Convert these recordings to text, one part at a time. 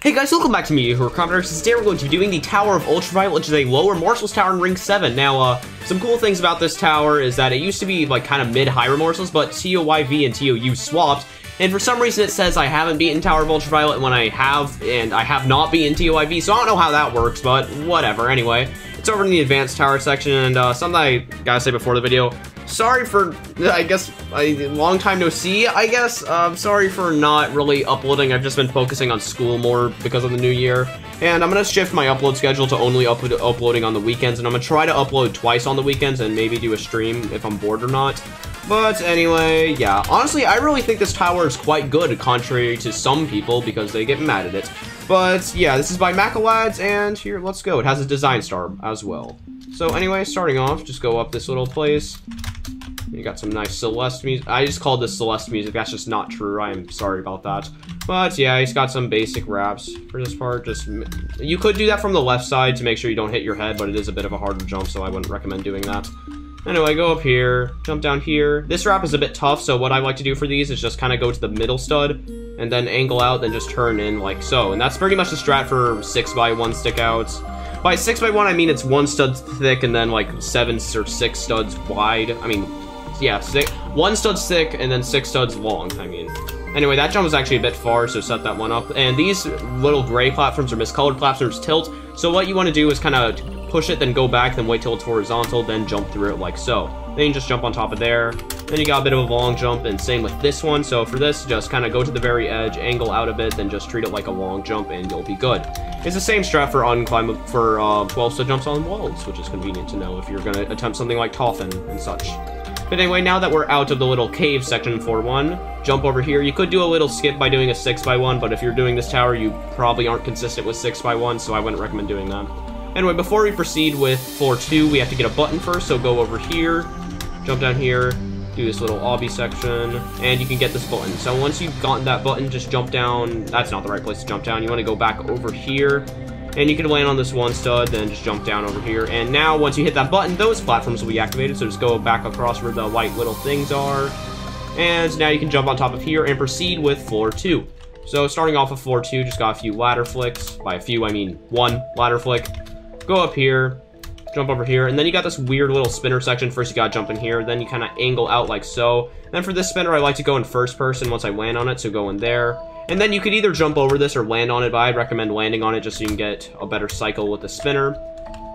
Hey guys, welcome back to me, Commoners. Today we're going to be doing the Tower of Ultraviolet, which is a lower Marshals Tower in Ring 7. Now, some cool things about this tower is that it used to be, like, kind of mid-high Marshals, but TOYV and TOU swapped, and for some reason it says I haven't beaten Tower of Ultraviolet when I have, and I have not beaten TOYV, so I don't know how that works, but whatever. Anyway, it's over in the Advanced Tower section, and something I gotta say before the video. Sorry for, I guess, a long time no see, I guess. Sorry for not really uploading. I've just been focusing on school more because of the new year. And I'm going to shift my upload schedule to only uploading on the weekends. And I'm going to try to upload twice on the weekends and maybe do a stream if I'm bored or not. But anyway, yeah. Honestly, I really think this tower is quite good, contrary to some people, because they get mad at it. But yeah, this is by Macalads, and here, let's go. It has a design star as well. So anyway, starting off, just go up this little place. You got some nice Celeste music. I just called this Celeste music. That's just not true. I am sorry about that. But yeah, he's got some basic raps for this part. Just you could do that from the left side to make sure you don't hit your head, but it is a bit of a harder jump, so I wouldn't recommend doing that. Anyway, go up here, jump down here. This rap is a bit tough, so what I like to do for these is just kind of go to the middle stud and then angle out, then just turn in like so. And that's pretty much the strat for 6x1 stick outs. By 6x1, I mean it's 1 stud thick and then like 7 or 6 studs wide. I mean, yeah, 1 stud thick and then 6 studs long, I mean. Anyway, that jump was actually a bit far, so set that one up. And these little gray platforms or miscolored platforms tilt, so what you want to do is kind of push it, then go back, then wait till it's horizontal, then jump through it like so. Then you just jump on top of there. Then you got a bit of a long jump, and same with this one. So for this, just kind of go to the very edge, angle out a bit, then just treat it like a long jump, and you'll be good. It's the same strat for 12 stud jumps on walls, which is convenient to know if you're going to attempt something like Toffin and such. But anyway, now that we're out of the little cave section for 4-1, jump over here. You could do a little skip by doing a 6x1, but if you're doing this tower, you probably aren't consistent with 6x1, so I wouldn't recommend doing that. Anyway, before we proceed with 4-2, we have to get a button first, so go over here, jump down here, do this little obby section, and you can get this button. So once you've gotten that button, just jump down. That's not the right place to jump down. You want to go back over here, and you can land on this 1 stud, then just jump down over here. And now, once you hit that button, those platforms will be activated, so just go back across where the white little things are. And now you can jump on top of here and proceed with 4-2. So starting off with 4-2, just got a few ladder flicks. By a few, I mean 1 ladder flick. Go up here, jump over here, and then you got this weird little spinner section. First you gotta jump in here, then you kind of angle out like so. Then for this spinner, I like to go in first person once I land on it, so go in there. And then you could either jump over this or land on it, but I'd recommend landing on it just so you can get a better cycle with the spinner.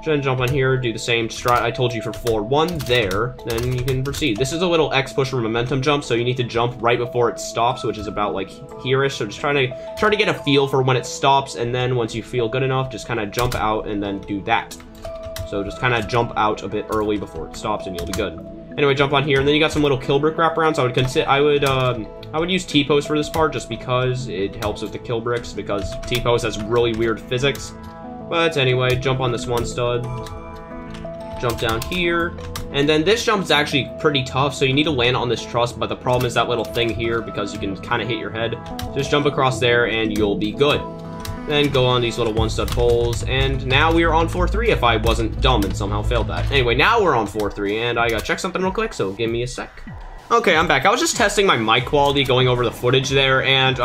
Then jump on here, do the same strat I told you for 4-1 there, then you can proceed. This is a little X push or momentum jump, so you need to jump right before it stops, which is about like here-ish. So just try to get a feel for when it stops, and then once you feel good enough, just kind of jump out and then do that. So just kind of jump out a bit early before it stops, and you'll be good. Anyway, jump on here, and then you got some little kill brick wraparounds. I would use T-pose for this part just because it helps with the kill bricks, because T-pose has really weird physics. But anyway, jump on this 1 stud, jump down here, and then this jump is actually pretty tough, so you need to land on this truss, but the problem is that little thing here, because you can kind of hit your head. Just jump across there, and you'll be good. Then go on these little 1 stud poles, and now we are on 4-3 if I wasn't dumb and somehow failed that. Anyway, now we're on 4-3, and I gotta check something real quick, so give me a sec. Okay, I'm back. I was just testing my mic quality, going over the footage there, and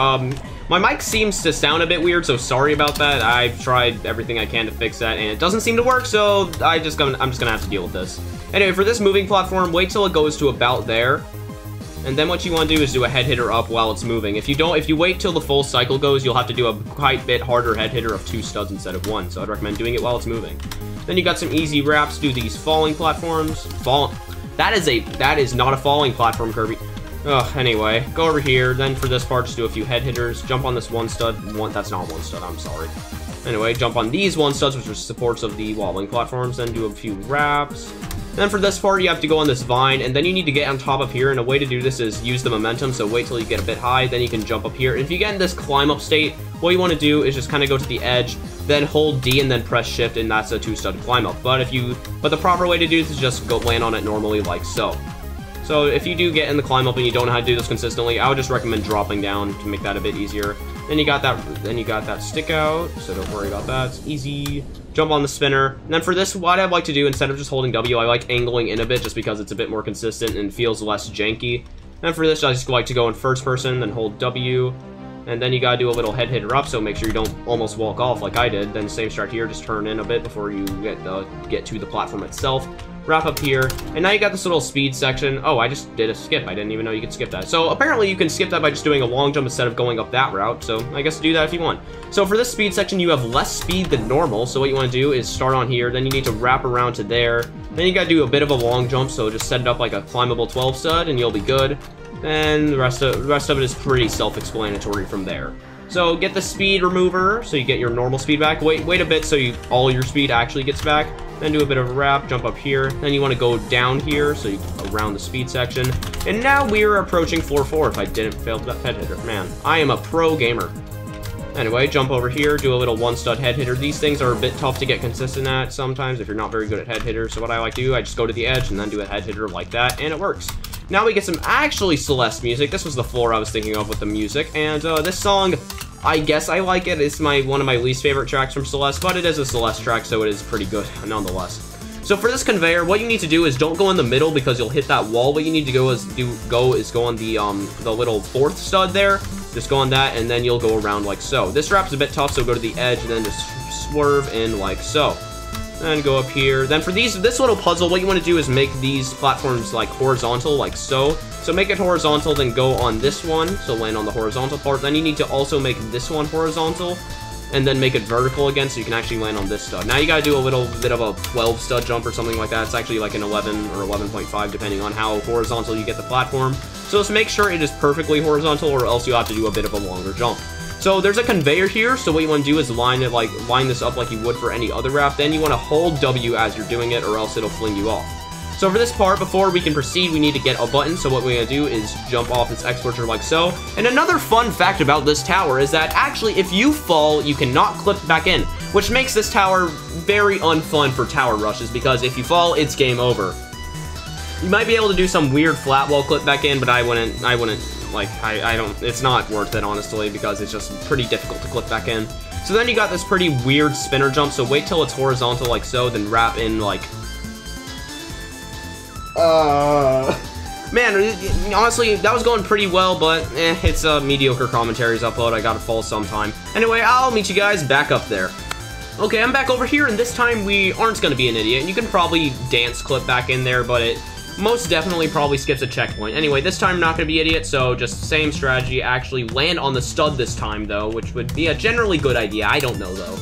my mic seems to sound a bit weird, so sorry about that. I've tried everything I can to fix that, and it doesn't seem to work, so I'm just gonna have to deal with this. Anyway, for this moving platform, wait till it goes to about there. And then what you want to do is do a head hitter up while it's moving. If you wait till the full cycle goes, you'll have to do a quite bit harder head hitter of 2 studs instead of 1. So I'd recommend doing it while it's moving. Then you got some easy wraps. Do these falling platforms. That is not a falling platform, Kirby. Ugh, anyway, go over here. Then for this part, just do a few head hitters. Jump on this 1 stud. That's not 1 stud, I'm sorry. Anyway, jump on these 1 studs, which are supports of the wobbling platforms. Then do a few wraps. Then for this part, you have to go on this vine, and then you need to get on top of here, and a way to do this is use the momentum, so wait till you get a bit high, then you can jump up here. If you get in this climb up state, what you want to do is just kind of go to the edge, then hold D and then press shift, and that's a 2-stud climb up. But the proper way to do this is just go land on it normally like so. So if you do get in the climb up and you don't know how to do this consistently, I would just recommend dropping down to make that a bit easier. Then you got that stick out, so don't worry about that. It's easy. Jump on the spinner. And then for this, what I'd like to do, instead of just holding W, I like angling in a bit just because it's a bit more consistent and feels less janky. And for this, I just like to go in first person, then hold W, And then you gotta do a little head hitter up, so make sure you don't almost walk off like I did. Then same start here, just turn in a bit before you get to the platform itself. Wrap up here, and now you got this little speed section. Oh, I just did a skip. I didn't even know you could skip that. So apparently you can skip that by just doing a long jump instead of going up that route. So I guess do that if you want. So for this speed section, you have less speed than normal. So what you want to do is start on here, then you need to wrap around to there. Then you gotta do a bit of a long jump, so just set it up like a climbable 12 stud, and you'll be good. And the rest of it is pretty self-explanatory from there. So get the speed remover, so you get your normal speed back. Wait a bit so all your speed actually gets back. Then do a bit of a wrap, jump up here. Then you want to go down here, so you around the speed section. And now we're approaching floor 4 if I didn't fail that head hitter. Man, I am a pro gamer. Anyway, jump over here, do a little one stud head hitter. These things are a bit tough to get consistent at sometimes if you're not very good at head hitters. So what I like to do, I just go to the edge and then do a head hitter like that, and it works. Now we get some actually Celeste music. This was the floor I was thinking of with the music. And this song, I guess I like it. It's one of my least favorite tracks from Celeste, but it is a Celeste track, so it is pretty good nonetheless. So for this conveyor, what you need to do is don't go in the middle because you'll hit that wall. What you need to go on the little 4th stud there. Just go on that, and then you'll go around like so. This wrap's a bit tough, so go to the edge and then just swerve in like so. And go up here. Then for this little puzzle, what you want to do is make these platforms like horizontal, like so. So make it horizontal, then go on this one, so land on the horizontal part. Then you need to also make this one horizontal, and then make it vertical again, so you can actually land on this stud. Now you gotta do a little bit of a 12 stud jump or something like that. It's actually like an 11 or 11.5, depending on how horizontal you get the platform. So just make sure it is perfectly horizontal, or else you have to do a bit of a longer jump. So there's a conveyor here, so what you want to do is line this up like you would for any other wrap. Then you want to hold W as you're doing it, or else it'll fling you off. So for this part, before we can proceed, we need to get a button. So what we're going to do is jump off this exploiter like so. And another fun fact about this tower is that actually if you fall, you cannot clip back in, which makes this tower very unfun for tower rushes, because if you fall, it's game over. You might be able to do some weird flat wall clip back in, but I wouldn't, like, I don't, it's not worth it, honestly, because it's just pretty difficult to clip back in. So then you got this pretty weird spinner jump, so wait till it's horizontal like so, then wrap in like... Man, honestly, that was going pretty well, but it's a mediocre commentaries upload. I gotta fall sometime. Anyway, I'll meet you guys back up there. Okay, I'm back over here, and this time we aren't gonna be an idiot. You can probably dance clip back in there, but it most definitely probably skips a checkpoint. Anyway, this time I'm not gonna be idiot, so just same strategy. Actually land on the stud this time, though, which would be a generally good idea. I don't know, though.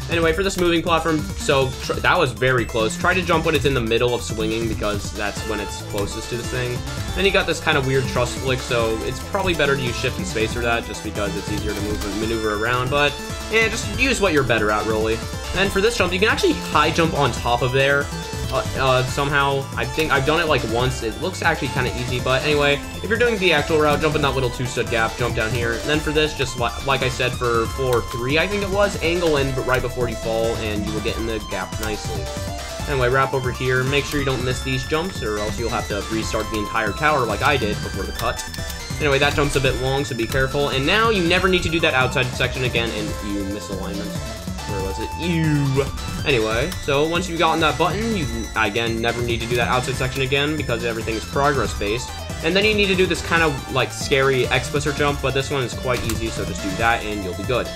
Anyway, for this moving platform, so that was very close. Try to jump when it's in the middle of swinging, because that's when it's closest to the thing. Then you got this kind of weird truss flick, so it's probably better to use shift and space for that, just because it's easier to move and maneuver around, but yeah, just use what you're better at, really. And for this jump, you can actually high jump on top of there. Somehow, I think I've done it like once. It looks actually kind of easy, but anyway, if you're doing the actual route, jump in that little 2-stud gap, jump down here. And then for this, just like I said for floor 3, I think it was, angle in but right before you fall, and you will get in the gap nicely. Anyway, wrap over here. Make sure you don't miss these jumps, or else you'll have to restart the entire tower like I did before the cut. Anyway, that jump's a bit long, so be careful. And now you never need to do that outside section again, and you misalignment. Where was it? Ew. Anyway, so once you've gotten that button, you, again, never need to do that outside section again, because everything is progress-based. And then you need to do this kind of, like, scary X-Twister jump, but this one is quite easy, so just do that, and you'll be good.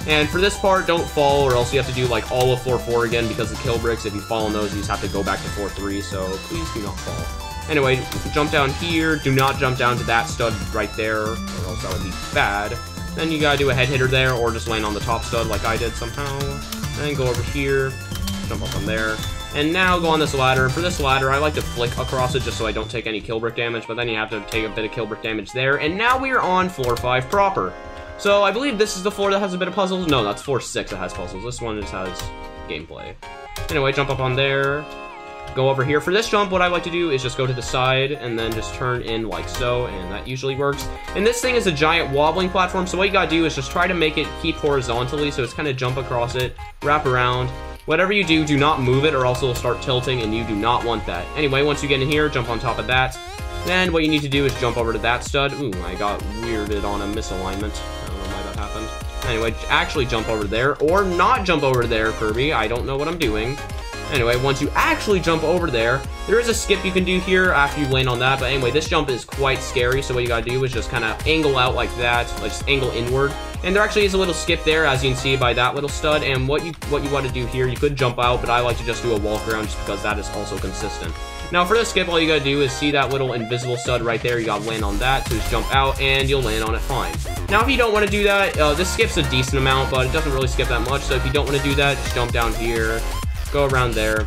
And for this part, don't fall, or else you have to do, like, all of floor 4 again, because the kill bricks, if you fall on those, you just have to go back to floor 3, so please do not fall. Anyway, jump down here. Do not jump down to that stud right there, or else that would be bad. Then you gotta do a head hitter there, or just land on the top stud like I did somehow. Then go over here, jump up on there. And now go on this ladder. For this ladder, I like to flick across it just so I don't take any kill brick damage, but then you have to take a bit of kill brick damage there. And now we are on floor 5 proper. So I believe this is the floor that has a bit of puzzles. No, that's floor 6 that has puzzles. This one just has gameplay. Anyway, jump up on there. Go over here. For this jump, what I like to do is just go to the side and then just turn in like so, and that usually works. And this thing is a giant wobbling platform, so what you gotta do is just try to make it keep horizontally, so it's kind of jump across it, wrap around. Whatever you do, do not move it, or else it'll start tilting, and you do not want that. Anyway, once you get in here, jump on top of that. Then what you need to do is jump over to that stud. Ooh, I got weirded on a misalignment. I don't know why that happened. Anyway, actually jump over there, or not jump over there, Kirby. I don't know what I'm doing. Anyway, once you actually jump over there, there is a skip you can do here after you land on that. But anyway, this jump is quite scary. So what you gotta do is just kind of angle out like that, like just angle inward. And there actually is a little skip there, as you can see by that little stud. And what you want to do here, you could jump out, but I like to just do a walk around just because that is also consistent. Now for this skip, all you gotta do is see that little invisible stud right there. You gotta land on that, so just jump out and you'll land on it fine. Now if you don't want to do that, this skips a decent amount, but it doesn't really skip that much. So if you don't want to do that, just jump down here, go around there.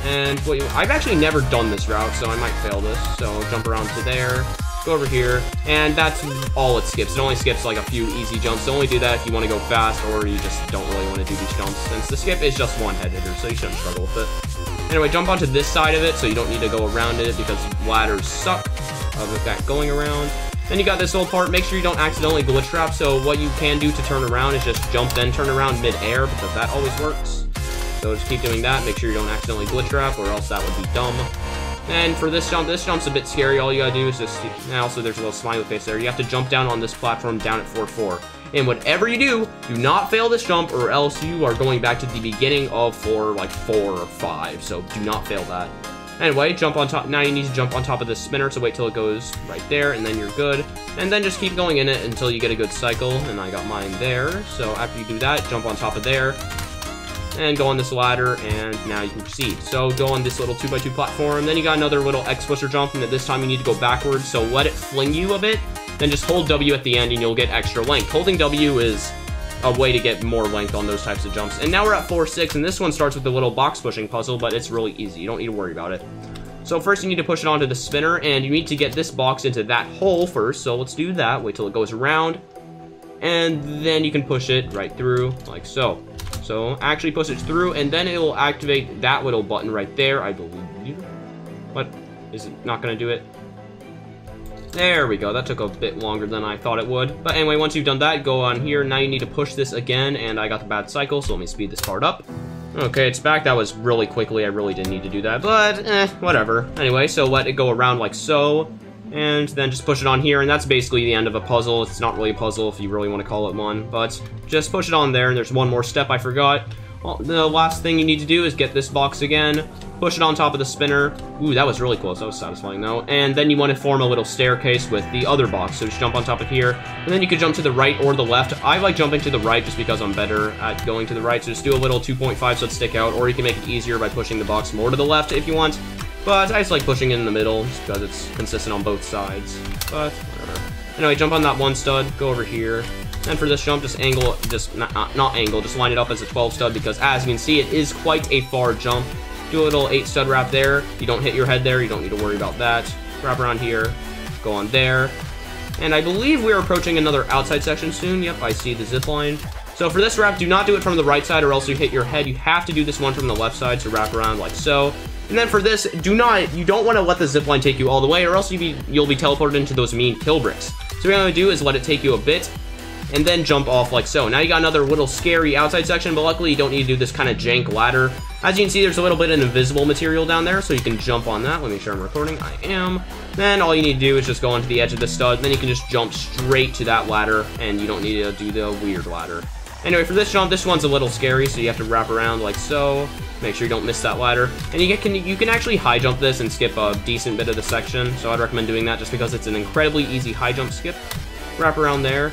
And I've actually never done this route, so I might fail this. So jump around to there, go over here, and that's all it skips. It only skips like a few easy jumps. So only do that if you want to go fast or you just don't really want to do these jumps, since the skip is just one head hitter, so you shouldn't struggle with it. Anyway, jump onto this side of it, so you don't need to go around it because ladders suck of that going around. Then you got this little part. Make sure you don't accidentally glitch trap. So what you can do to turn around is just jump then turn around mid-air, because that always works. So just keep doing that. Make sure you don't accidentally glitch trap, or else that would be dumb. And for this jump's a bit scary. All you gotta do is just, and also there's a little smiley face there. You have to jump down on this platform down at 4-4. And whatever you do not fail this jump, or else you are going back to the beginning of 4 or 5. So do not fail that. Anyway, jump on top. Now you need to jump on top of this spinner, so wait till it goes right there, and then you're good. And then just keep going in it until you get a good cycle, and I got mine there. So after you do that, jump on top of there, and go on this ladder, and now you can proceed. So go on this little 2x2 platform, then you got another little X-Pusher jump, and this time you need to go backwards, so let it fling you a bit, then just hold W at the end and you'll get extra length. Holding W is a way to get more length on those types of jumps. And now we're at 4-6, and this one starts with the little box pushing puzzle, but it's really easy. You don't need to worry about it. So first you need to push it onto the spinner, and you need to get this box into that hole first, so let's do that. Wait till it goes around, and then you can push it right through, like so. So actually push it through, and then it will activate that little button right there, I believe. What? Is it not going to do it? There we go. That took a bit longer than I thought it would. But anyway, once you've done that, go on here. Now you need to push this again, and I got the bad cycle, so let me speed this part up. Okay, it's back. That was really quickly. I really didn't need to do that, but whatever. Anyway, so let it go around like so, and then just push it on here, and that's basically the end of a puzzle. It's not really a puzzle if you really want to call it one, but just push it on there, and there's one more step I forgot. Well, the last thing you need to do is get this box again, push it on top of the spinner. Ooh, that was really close. That was satisfying, though. And then you want to form a little staircase with the other box. So just jump on top of here, and then you can jump to the right or the left. I like jumping to the right just because I'm better at going to the right. So just do a little 2.5 so it stick out, or you can make it easier by pushing the box more to the left if you want. But I just like pushing it in the middle just because it's consistent on both sides. But whatever. Anyway, jump on that one stud, go over here. And for this jump, just angle, not angle, just line it up as a 12 stud, because as you can see, it is quite a far jump. Do a little 8 stud wrap there. You don't hit your head there, you don't need to worry about that. Wrap around here, go on there. And I believe we're approaching another outside section soon. Yep, I see the zip line. So for this wrap, do not do it from the right side or else you hit your head. You have to do this one from the left side to wrap around like so. And then for this, you don't want to let the zip line take you all the way, or else you'll be teleported into those mean kill bricks. So what you're going to do is let it take you a bit, and then jump off like so. Now you got another little scary outside section, but luckily you don't need to do this kind of jank ladder. As you can see, there's a little bit of invisible material down there, so you can jump on that. Let me make sure I'm recording. I am. Then all you need to do is just go onto the edge of the stud, and then you can just jump straight to that ladder, and you don't need to do the weird ladder. Anyway, for this jump, this one's a little scary, so you have to wrap around like so. Make sure you don't miss that ladder. And you can actually high jump this and skip a decent bit of the section, so I'd recommend doing that just because it's an incredibly easy high jump skip. Wrap around there.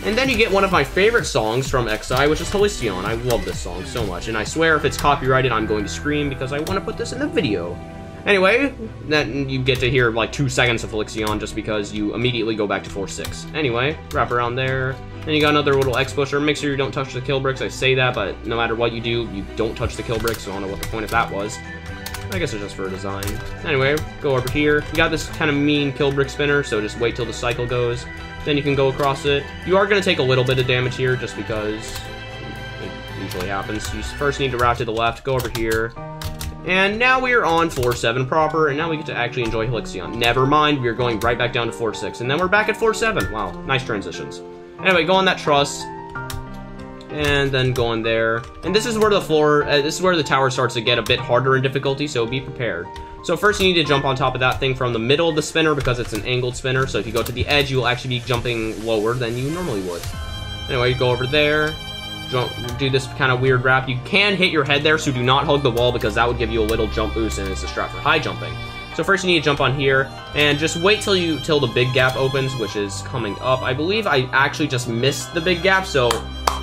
And then you get one of my favorite songs from XI, which is Halcyon. I love this song so much, and I swear if it's copyrighted, I'm going to scream because I want to put this in the video. Anyway, then you get to hear like 2 seconds of Halcyon just because you immediately go back to 4-6. Anyway, wrap around there. Then you got another little X-Pusher. Make sure you don't touch the kill bricks. I say that, but no matter what you do, you don't touch the kill bricks, so I don't know what the point of that was. I guess it's just for design. Anyway, go over here. You got this kind of mean kill brick spinner, so just wait till the cycle goes. Then you can go across it. You are going to take a little bit of damage here just because it usually happens. You first need to route to the left, go over here. And now we are on 4-7 proper, and now we get to actually enjoy Halcyon. Never mind, we are going right back down to 4-6, and then we're back at 4-7. Wow, nice transitions. Anyway, go on that truss, and then go on there. And this is where the tower starts to get a bit harder in difficulty, so be prepared. So first you need to jump on top of that thing from the middle of the spinner because it's an angled spinner, so if you go to the edge, you will actually be jumping lower than you normally would. Anyway, you go over there, do this kind of weird wrap. You can hit your head there, so do not hug the wall because that would give you a little jump boost, and it's a strat for high jumping. So first you need to jump on here, and just wait till the big gap opens, which is coming up. I believe I actually just missed the big gap, so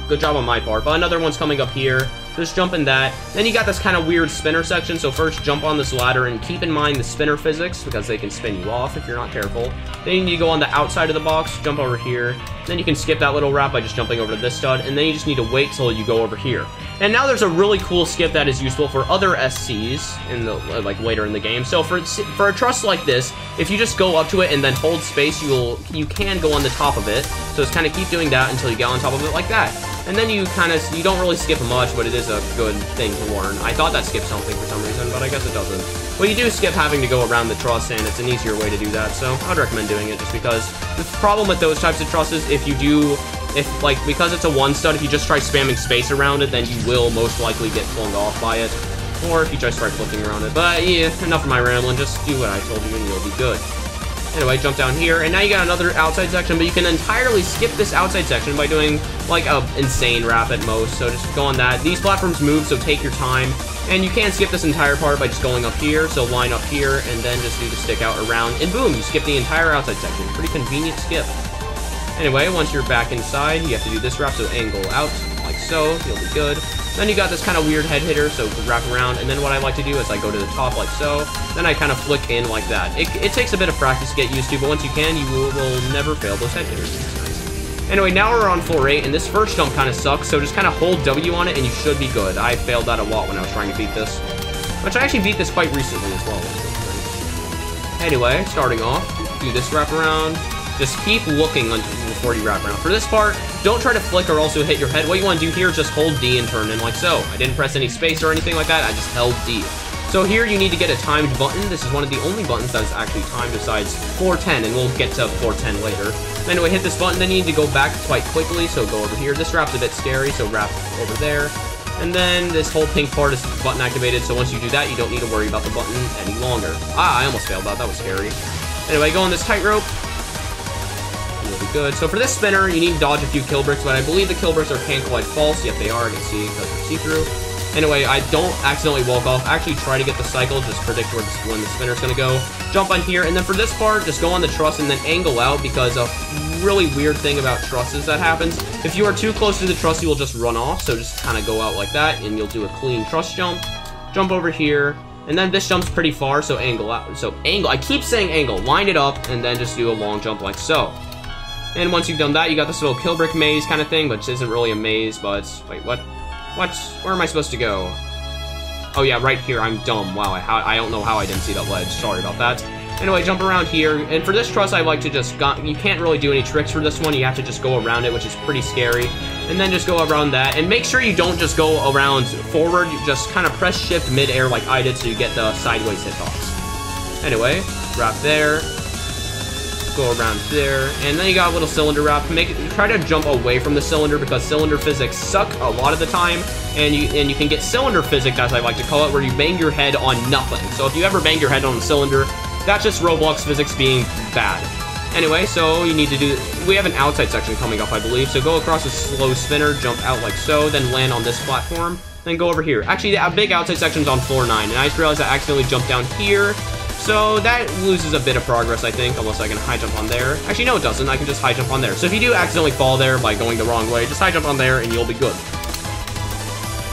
good job on my part. But another one's coming up here. Just jump in that. Then you got this kind of weird spinner section, so first jump on this ladder and keep in mind the spinner physics, because they can spin you off if you're not careful. Then you need to go on the outside of the box, jump over here. Then you can skip that little wrap by just jumping over to this stud, and then you just need to wait till you go over here. And now there's a really cool skip that is useful for other SCs in the later in the game. So for a truss like this, if you just go up to it and then hold space, you can go on the top of it. So just kind of keep doing that until you get on top of it like that. And then you don't really skip much, but it is a good thing to learn. I thought that skipped something for some reason, but I guess it doesn't. But you do skip having to go around the truss, and it's an easier way to do that, so I'd recommend doing it just because the problem with those types of trusses, because it's a one stud, if you just try spamming space around it, then you will most likely get flung off by it. Or if you just try flicking around it. But yeah, enough of my rambling, just do what I told you and you'll be good. Anyway, jump down here, and now you got another outside section, but you can entirely skip this outside section by doing, like, a insane wrap at most, so just go on that. These platforms move, so take your time, and you can skip this entire part by just going up here, so line up here, and then just do the stick out around, and boom, you skip the entire outside section. Pretty convenient skip. Anyway, once you're back inside, you have to do this wrap, so angle out, like so, you'll be good. Then you got this kind of weird head hitter, so wrap around, and then what I like to do is I go to the top like so, then I kind of flick in like that. It takes a bit of practice to get used to, but once you can, you will never fail those head hitters. Nice. Anyway, now we're on floor 8, and this first jump kind of sucks, so just kind of hold W on it, and you should be good. I failed that a lot when I was trying to beat this, which I actually beat this quite recently as well. Anyway, starting off, do this wrap around. Just keep looking before you wrap around. For this part, don't try to flick or also hit your head. What you want to do here is just hold D and turn in like so. I didn't press any space or anything like that. I just held D. So here you need to get a timed button. This is one of the only buttons that is actually timed besides 410, and we'll get to 410 later. Anyway, hit this button, then you need to go back quite quickly, so go over here. This wrap's a bit scary, so wrap over there. And then this whole pink part is button activated, so once you do that, you don't need to worry about the button any longer. Ah, I almost failed that. That was scary. Anyway, go on this tightrope. You'll be good. So for this spinner, you need to dodge a few kill bricks, but I believe the kill bricks are can't collide false. Yep, they are. I can see because they're see-through. Anyway, I don't accidentally walk off. Actually try to get the cycle, just predict when the spinner's gonna go. Jump on here, and then for this part, just go on the truss and then angle out, because a really weird thing about trusses that happens, if you are too close to the truss, you will just run off, so just kind of go out like that, and you'll do a clean truss jump. Jump over here, and then this jump's pretty far, so angle out. So angle, I keep saying angle, line it up, and then just do a long jump like so. And once you've done that, you got this little kill brick maze kind of thing, which isn't really a maze, but wait, what? Where am I supposed to go? Oh yeah, right here. I'm dumb. Wow, I don't know how I didn't see that ledge. Sorry about that. Anyway, jump around here, and for this truss, I like to just you can't really do any tricks for this one. You have to just go around it, which is pretty scary, and then just go around that. And make sure you don't just go around forward. You just kind of press shift mid-air like I did, so you get the sideways hit-offs. Anyway, wrap there. Go around there, and then you got a little cylinder wrap. Try to jump away from the cylinder, because cylinder physics suck a lot of the time, and you can get cylinder physics, as I like to call it, where you bang your head on nothing. So if you ever bang your head on the cylinder, that's just Roblox physics being bad. Anyway, so you need to do, we have an outside section coming up, I believe, so go across a slow spinner, jump out like so, then land on this platform, then go over here. Actually, the big outside section's on floor 9, and I just realized I accidentally jumped down here. So that loses a bit of progress, I think, unless I can high jump on there. Actually, no, it doesn't. I can just high jump on there. So if you do accidentally fall there by going the wrong way, just high jump on there and you'll be good.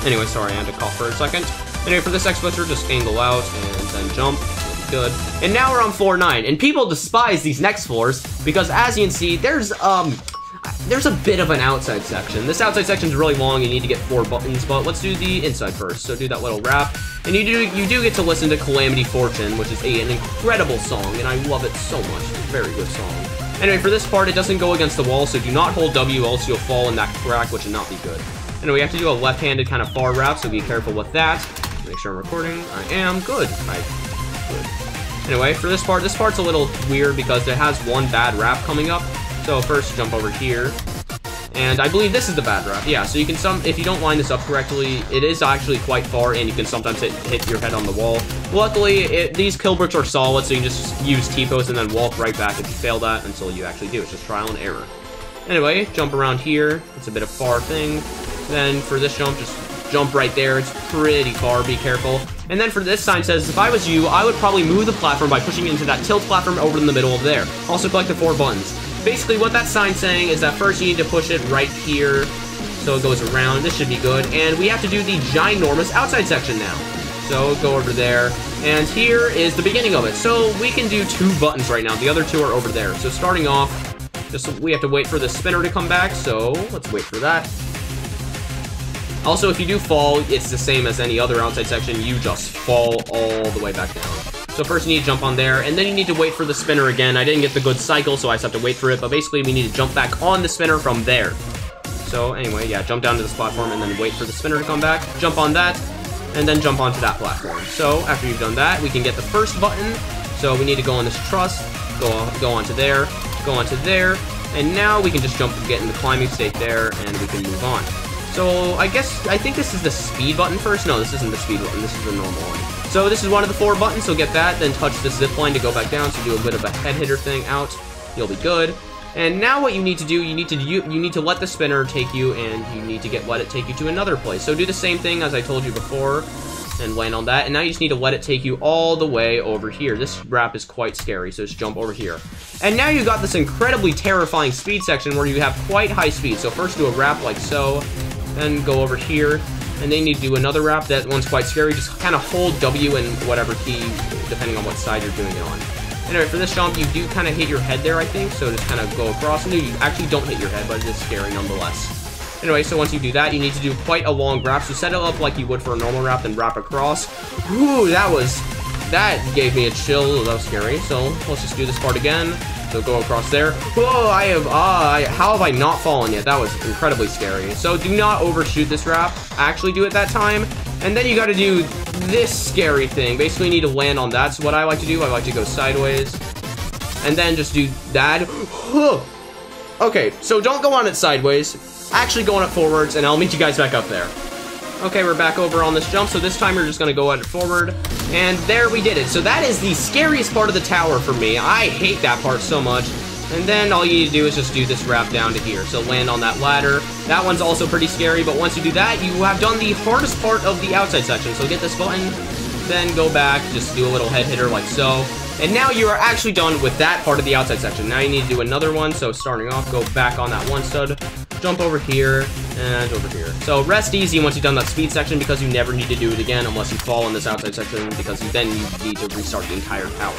Anyway, sorry, I had to cough for a second. Anyway, for this X-Blister, just angle out and then jump. You'll be good. And now we're on floor 9. And people despise these next floors because, as you can see, there's a bit of an outside section. This outside section is really long. You need to get 4 buttons, but let's do the inside first. So do that little wrap. And you do get to listen to Calamity Fortune, which is an incredible song, and I love it so much. It's a very good song. Anyway, for this part, it doesn't go against the wall, so do not hold W, else you'll fall in that crack, which would not be good. Anyway, we have to do a left-handed kind of far wrap, so be careful with that. Make sure I'm recording. I am. Good. Good. Anyway, for this part's a little weird because it has one bad wrap coming up. So first, jump over here. And I believe this is the bad wrap. Yeah, so you can if you don't line this up correctly, it is actually quite far, and you can sometimes hit your head on the wall. Luckily, these kill bricks are solid, so you can just use T-pose and then walk right back if you fail that until you actually do. It's just trial and error. Anyway, jump around here. It's a bit of far thing. Then for this jump, just jump right there. It's pretty far, be careful. And then for this sign says, if I was you, I would probably move the platform by pushing it into that tilt platform over in the middle of there. Also collect the 4 buttons. Basically what that sign's saying is that first you need to push it right here so it goes around. This should be good. And we have to do the ginormous outside section now. So go over there. And here is the beginning of it. So we can do 2 buttons right now. The other 2 are over there. So starting off, we have to wait for the spinner to come back. So let's wait for that. Also, if you do fall, it's the same as any other outside section. You just fall all the way back down. So first you need to jump on there, and then you need to wait for the spinner again. I didn't get the good cycle, so I just have to wait for it. But basically, we need to jump back on the spinner from there. So anyway, yeah, jump down to this platform and then wait for the spinner to come back. Jump on that, and then jump onto that platform. So after you've done that, we can get the first button. So we need to go on this truss, go onto there, and now we can just jump and get in the climbing state there, and we can move on. So I think this is the speed button first. No, this isn't the speed button. This is the normal one. So this is one of the 4 buttons. So get that, then touch the zip line to go back down. So do a bit of a head hitter thing out. You'll be good. And now what you need to do, you need to let the spinner take you, and you need to let it take you to another place. So do the same thing as I told you before, and land on that. And now you just need to let it take you all the way over here. This wrap is quite scary, so just jump over here. And now you got this incredibly terrifying speed section where you have quite high speed. So first do a wrap like so. Then go over here, and then you do another wrap. That one's quite scary. Just kind of hold W and whatever key, depending on what side you're doing it on. Anyway, for this jump, you do kind of hit your head there, I think. So just kind of go across. And you actually don't hit your head, but it is scary nonetheless. Anyway, so once you do that, you need to do quite a long wrap. So set it up like you would for a normal wrap, then wrap across. Whew, that gave me a chill. That was scary. So let's just do this part again. So go across there. Whoa, how have I not fallen yet? That was incredibly scary. So do not overshoot this wrap. Actually do it that time. And then you got to do this scary thing. Basically, you need to land on that. So what I like to do, I like to go sideways. And then just do that. Okay, so don't go on it sideways. Actually go on it forwards, and I'll meet you guys back up there. Okay, we're back over on this jump, so this time we're just gonna go on it forward, and there we did it. So that is the scariest part of the tower for me. I hate that part so much. And then all you need to do is just do this wrap down to here. So land on that ladder. That one's also pretty scary, but once you do that, you have done the hardest part of the outside section. So get this button, then go back, just do a little head hitter like so. And now you are actually done with that part of the outside section. Now you need to do another one, so starting off, go back on that one stud, jump over here, and over here. So rest easy once you've done that speed section, because you never need to do it again unless you fall in this outside section, because then you need to restart the entire tower.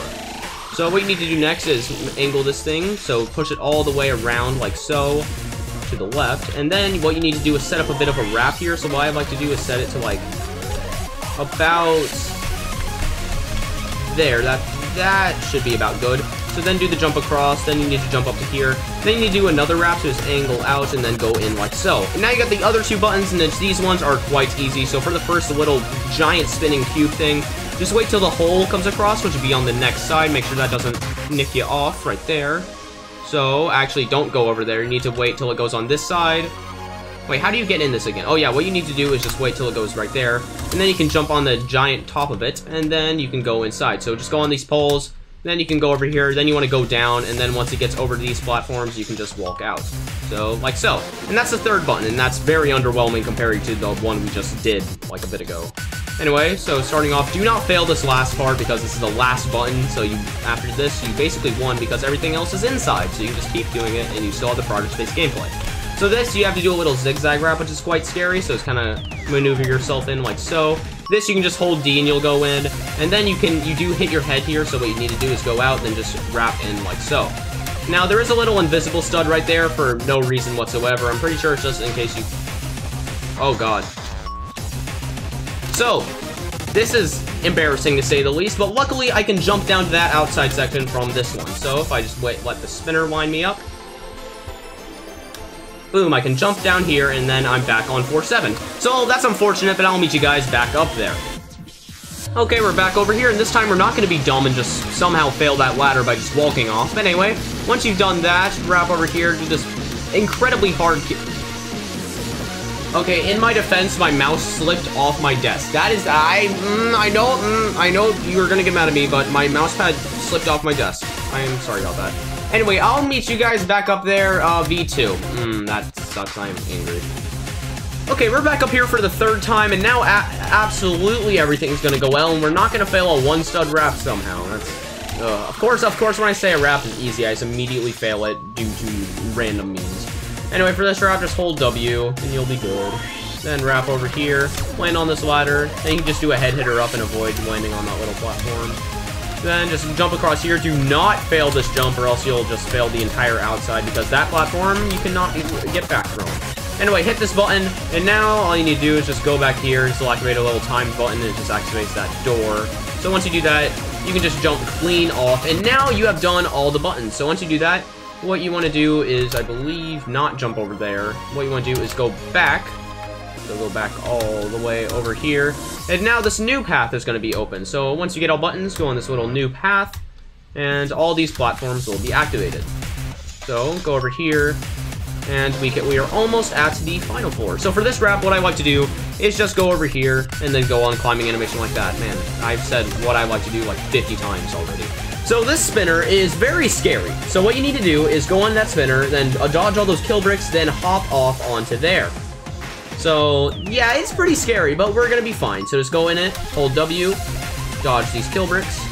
So what you need to do next is angle this thing, so push it all the way around like so, to the left, and then what you need to do is set up a bit of a wrap here. So what I like to do is set it to like, about there, that should be about good. So then do the jump across, then you need to jump up to here, then you need to do another wrap, so just angle out and then go in like so. And now you got the other 2 buttons, and then these ones are quite easy. So for the first little giant spinning cube thing, just wait till the hole comes across, which will be on the next side. Make sure that doesn't nick you off right there. So actually don't go over there, you need to wait till it goes on this side. Wait, how do you get in this again? Oh yeah, what you need to do is just wait till it goes right there, and then you can jump on the giant top of it, and then you can go inside. So just go on these poles, then you can go over here, then you want to go down, and then once it gets over to these platforms, you can just walk out. So, like so. And that's the 3rd button, and that's very underwhelming compared to the one we just did, like a bit ago. Anyway, so starting off, do not fail this last part, because this is the last button, so after this, you basically won, because everything else is inside, so you just keep doing it, and you still have the progress-based gameplay. So this, you have to do a little zigzag wrap, which is quite scary, so it's kind of maneuver yourself in like so. This, you can just hold D and you'll go in, and then you do hit your head here, so what you need to do is go out, then just wrap in like so. Now, there is a little invisible stud right there for no reason whatsoever. I'm pretty sure it's just in case you... Oh, God. So, this is embarrassing to say the least, but luckily I can jump down to that outside section from this one. So, if I just let the spinner wind me up, boom, I can jump down here, and then I'm back on 4-7. So that's unfortunate, but I'll meet you guys back up there. Okay, we're back over here, and this time we're not going to be dumb and just somehow fail that ladder by just walking off. But anyway, once you've done that, wrap over here, do this incredibly hard... Okay, in my defense, my mouse slipped off my desk. That is... I know you were going to get mad at me, but my mouse pad slipped off my desk. I am sorry about that. Anyway, I'll meet you guys back up there, V2. That sucks, I'm angry. Okay, we're back up here for the third time, and now absolutely everything's gonna go well, and we're not gonna fail a one-stud wrap somehow. That's, of course, when I say a wrap is easy, I just immediately fail it due to random means. Anyway, for this wrap, just hold W, and you'll be good. Then wrap over here, land on this ladder, and you can just do a head hitter up and avoid landing on that little platform. Then just jump across here. Do not fail this jump, or else you'll just fail the entire outside, because that platform you cannot get back from. Anyway, hit this button, and now all you need to do is just go back here, and still activate a little time button, and it just activates that door. So once you do that, you can just jump clean off, and now you have done all the buttons. So once you do that, what you want to do is, I believe, not jump over there. What you want to do is go back. So go back all the way over here. And now this new path is going to be open. So once you get all buttons, go on this little new path, and all these platforms will be activated. So go over here, and we are almost at the final floor. So for this wrap, what I like to do is just go over here and then go on climbing animation like that. Man, I've said what I like to do like 50 times already. So this spinner is very scary. So what you need to do is go on that spinner, then dodge all those kill bricks, then hop off onto there. So yeah, it's pretty scary, but we're gonna be fine. So just go in it, hold W, dodge these kill bricks,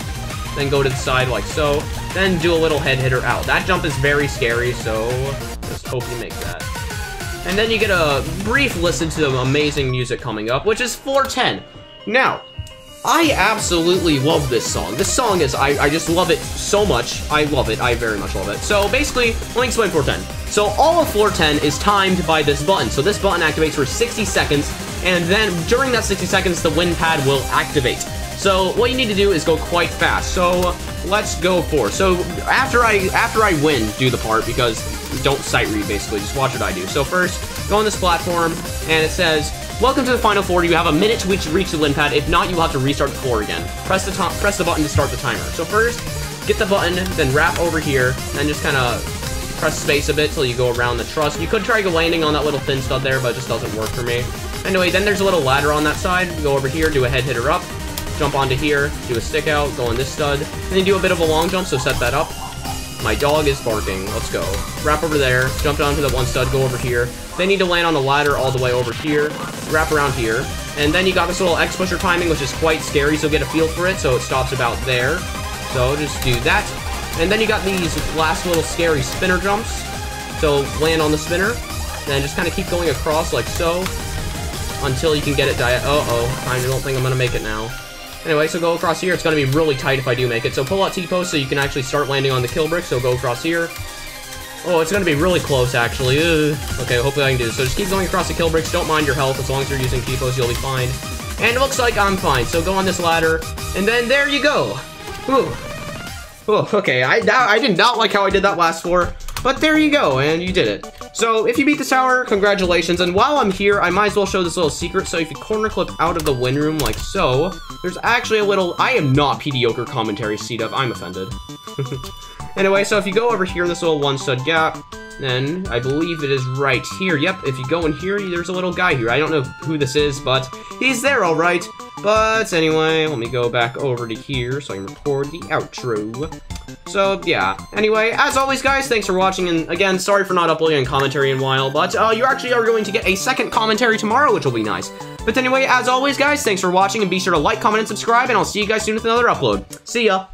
then go to the side like so, then do a little head hitter out. That jump is very scary, so just hope you make that. And then you get a brief listen to the amazing music coming up, which is floor 10. Now, I absolutely love this song. This song is, I just love it so much. I love it. I very much love it. So basically, let me explain floor 10. So all of floor 10 is timed by this button. So this button activates for 60 seconds, and then during that 60 seconds, the wind pad will activate. So what you need to do is go quite fast. So let's go for. So after I win, do the part, because don't sight read basically. Just watch what I do. So first, go on this platform, and it says, "Welcome to the final floor. You have a minute to reach the wind pad. If not, you will have to restart the floor again. Press the button to start the timer." So first, get the button, then wrap over here, and just kind of press space a bit till you go around the truss. You could try landing on that little thin stud there, but it just doesn't work for me. Anyway, then there's a little ladder on that side. Go over here, do a head hitter up, jump onto here, do a stick out, go on this stud, and then do a bit of a long jump, so set that up. My dog is barking. Let's go. Wrap over there, jump down to the one stud, go over here. Then you need to land on the ladder all the way over here, wrap around here, and then you got this little X pusher timing, which is quite scary, so get a feel for it, so it stops about there. So just do that. And then you got these last little scary spinner jumps. So land on the spinner, then just kind of keep going across like so, until you can get it uh-oh, I don't think I'm gonna make it now. Anyway, so go across here. It's gonna be really tight if I do make it. So pull out T-post so you can actually start landing on the kill brick, so go across here. Oh, it's gonna be really close, actually. Okay, hopefully I can do this. So just keep going across the kill bricks. Don't mind your health. As long as you're using T-post, you'll be fine. And it looks like I'm fine. So go on this ladder, and then there you go. Whew. Oh, okay, I did not like how I did that last floor, but there you go, and you did it. So if you beat this tower, congratulations, and while I'm here, I might as well show this little secret. So if you corner clip out of the wind room like so, there's actually a little, I am not mediocre commentary, C-Dub, I'm offended. Anyway, so if you go over here in this little one stud gap, then I believe it is right here. Yep, if you go in here, there's a little guy here. I don't know who this is, but he's there all right. But anyway, let me go back over to here so I can record the outro. So yeah, anyway, as always guys, thanks for watching, and again, sorry for not uploading a commentary in a while, but you actually are going to get a second commentary tomorrow, which will be nice. But anyway, as always guys, thanks for watching, and be sure to like, comment, and subscribe, and I'll see you guys soon with another upload. See ya!